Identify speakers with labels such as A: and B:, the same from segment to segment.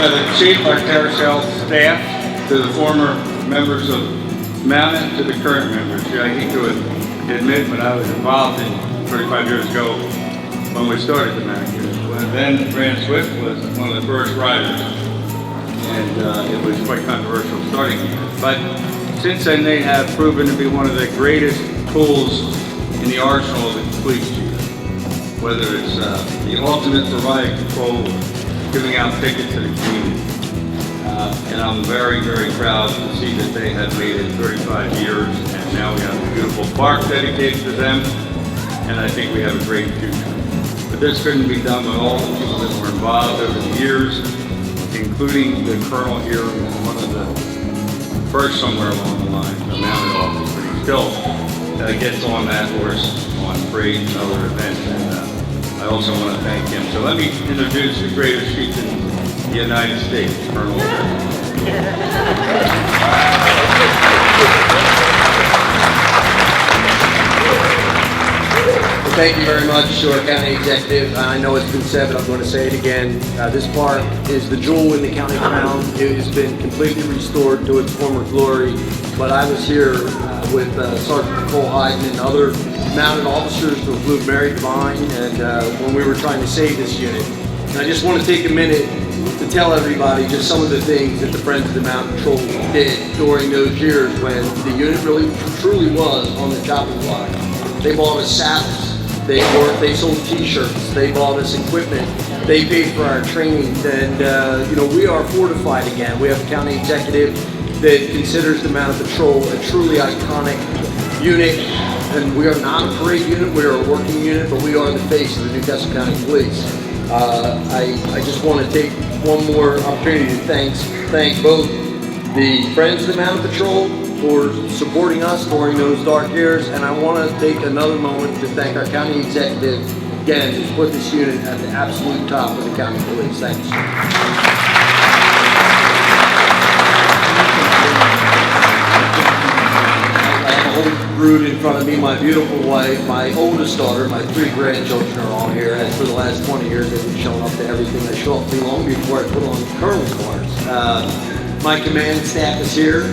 A: the chief, our carousel staff, to the former members of Mountain, to the current members. I hate to admit, but I was involved in 35 years ago when we started the Mountain unit. When then Brand Swift was one of the first riders, and it was quite controversial starting. But since then, they have proven to be one of the greatest tools in the arsenal of the police chief. Whether it's the ultimate for riot control, giving out tickets to the community. And I'm very, very proud to see that they have made it 35 years, and now we have a beautiful park dedicated to them, and I think we have a great future. But this couldn't be done with all the people that were involved over the years, including the colonel here, one of the first somewhere along the line, the mounted officer, but he still gets on that horse on parade and other events, and I also want to thank him. So let me introduce the greatest chief in the United States, Colonel.
B: Well, thank you very much to our county executive. I know it's been said, but I'm going to say it again. This park is the jewel in the county crown. It has been completely restored to its former glory. But I was here with Sergeant Cole Hyden and other mounted officers who flew Mary Divine, and when we were trying to save this unit. And I just want to take a minute to tell everybody just some of the things that the Friends of the Mountain Patrol did during those years when the unit really truly was on the chopping block. They bought us saddles, they sold t-shirts, they bought us equipment, they paid for our training, and we are fortified again. We have a county executive that considers the Mounted Patrol a truly iconic unit, and we are not a parade unit, we are a working unit, but we are the face of the Newcastle County Police. I just want to take one more opportunity to thank both the Friends of the Mounted Patrol for supporting us during those dark years, and I want to take another moment to thank our county executive again who's put this unit at the absolute top of the county police. Thanks. I have a whole brood in front of me. My beautiful wife, my oldest daughter, my 3 grandchildren are all here, and for the last 20 years they've been showing up to everything I show up to long before I put on colonel's cars. My command staff is here,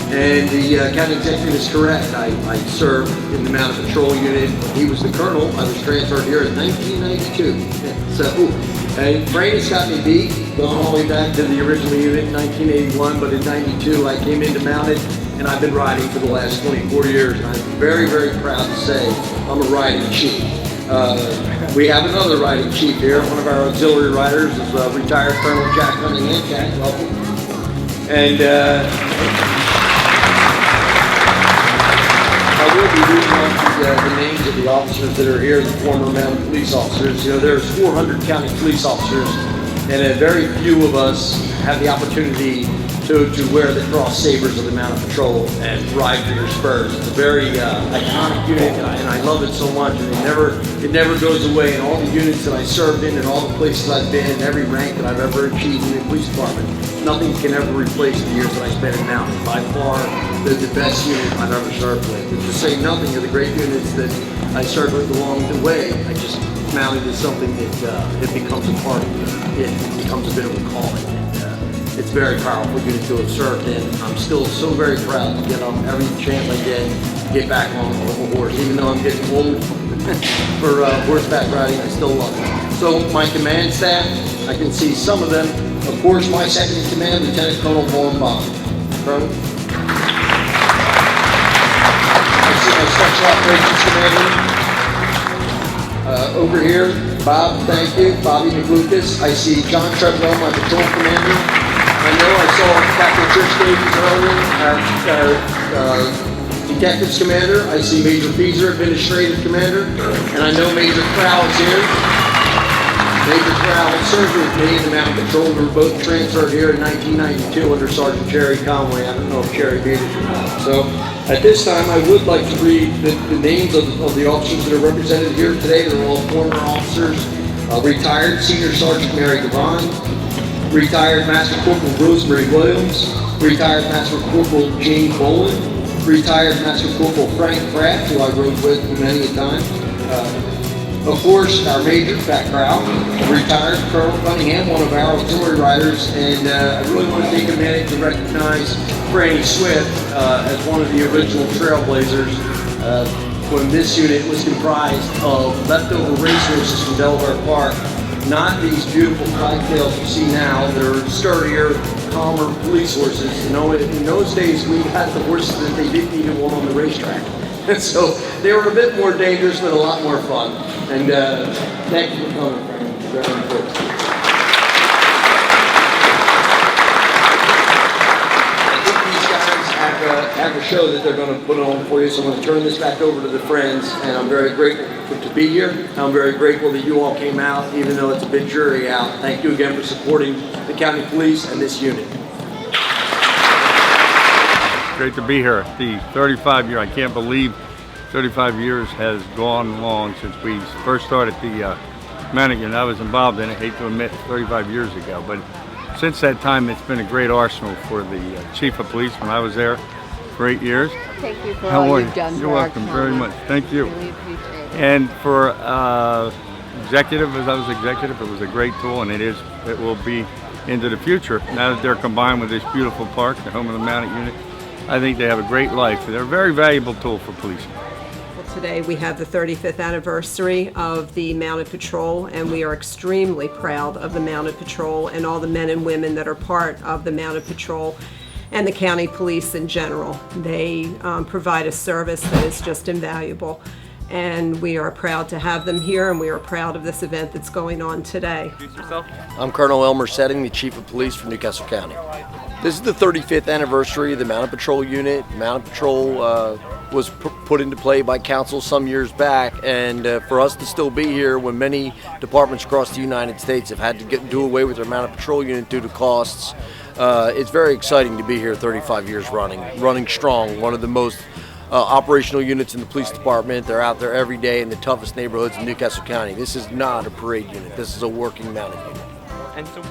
B: and the county executive is correct. I served in the Mounted Patrol unit. He was the colonel. I was transferred here in 1992. So, and Frank has got me beat, going all the way back to the original unit in 1981, but in 92 I came into Mounted, and I've been riding for the last 24 years, and I'm very, very proud to say I'm a riding chief. We have another riding chief here. One of our auxiliary riders is retired Colonel Jack Cunningham. Jack, welcome. And I will be reading off the names of the officers that are here, the former mounted police officers. There's 400 county police officers, and very few of us have the opportunity to wear the cross sabers of the Mounted Patrol and ride for your spurs. It's a very iconic unit, and I love it so much. And it never goes away. In all the units that I served in, and all the places I've been, and every rank that I've ever achieved in the police department, nothing can ever replace the years that I spent in Mountain. By far, the best unit I've ever served with. And to say nothing of the great units that I served with along the way, I just Mounted is something that it becomes a part of me. It becomes a bit of a calling. It's very powerful unit to have served in. I'm still so very proud to get on every chance I get back on a horse. Even though I'm getting old for horseback riding, I still love it. So my command staff, I can see some of them. Of course, my second in command, Lieutenant Colonel Vaughn Bond. Colonel. I see my Special Operations Commander over here. Bob, thank you. Bobby McLucas. I see John Treadwell, my patrol commander. I know I saw Captain Church Davies earlier, our detectives commander. I see Major Beezer, administrative commander, and I know Major Crowell is here. Major Crowell served with me in the Mounted Patrol. We were both transferred here in 1992 under Sergeant Jerry Conway. I don't know if Jerry made it or not. So at this time, I would like to read the names of the officers that are represented here today. They're all former officers. Retired Senior Sergeant Mary Devine, retired Master Corporal Rosemary Williams, retired Master Corporal Jane Boland, retired Master Corporal Frank Pratt, who I rode with many a time. Of course, our major background, retired Colonel Cunningham, one of our auxiliary riders, and I really want to take a minute to recognize Franny Swift as one of the original trailblazers when this unit was comprised of leftover racehorses from Delaware Park, not these beautiful cocktails you see now. They're sturdier, calmer police horses. You know, in those days, we had the horses that they didn't even want on the racetrack. And so they were a bit more dangerous, but a lot more fun. And thank you for coming, Frank. Very important. I think these guys have a show that they're going to put on for you, so I'm going to turn this back over to the friends, and I'm very grateful to be here. I'm very grateful that you all came out, even though it's a bit dreary out. Thank you again for supporting the county police and this unit.
A: Great to be here. The 35 year, I can't believe 35 years has gone long since we first started the mounted unit. I was involved in it, I hate to admit, 35 years ago, but since that time it's been a great arsenal for the chief of police when I was there for 8 years.
C: Thank you for all you've done.
A: You're welcome very much. Thank you.
C: Really appreciate it.
A: And for executive, as I was executive, it was a great tool, and it will be into the future. Now that they're combined with this beautiful park, the home of the mounted unit, I think they have a great life. They're a very valuable tool for policing.
D: Well, today we have the 35th anniversary of the Mounted Patrol, and we are extremely proud of the Mounted Patrol and all the men and women that are part of the Mounted Patrol and the county police in general. They provide a service that is just invaluable, and we are proud to have them here, and we are proud of this event that's going on today.
B: I'm Colonel Elmer Setting, the Chief of Police for Newcastle County. This is the 35th anniversary of the Mounted Patrol unit. Mounted Patrol was put into play by council some years back, and for us to still be here when many departments across the United States have had to do away with their Mounted Patrol unit due to costs, it's very exciting to be here 35 years running strong. One of the most operational units in the police department. They're out there every day in the toughest neighborhoods in Newcastle County. This is not a parade unit. This is a working mounted unit.
E: And so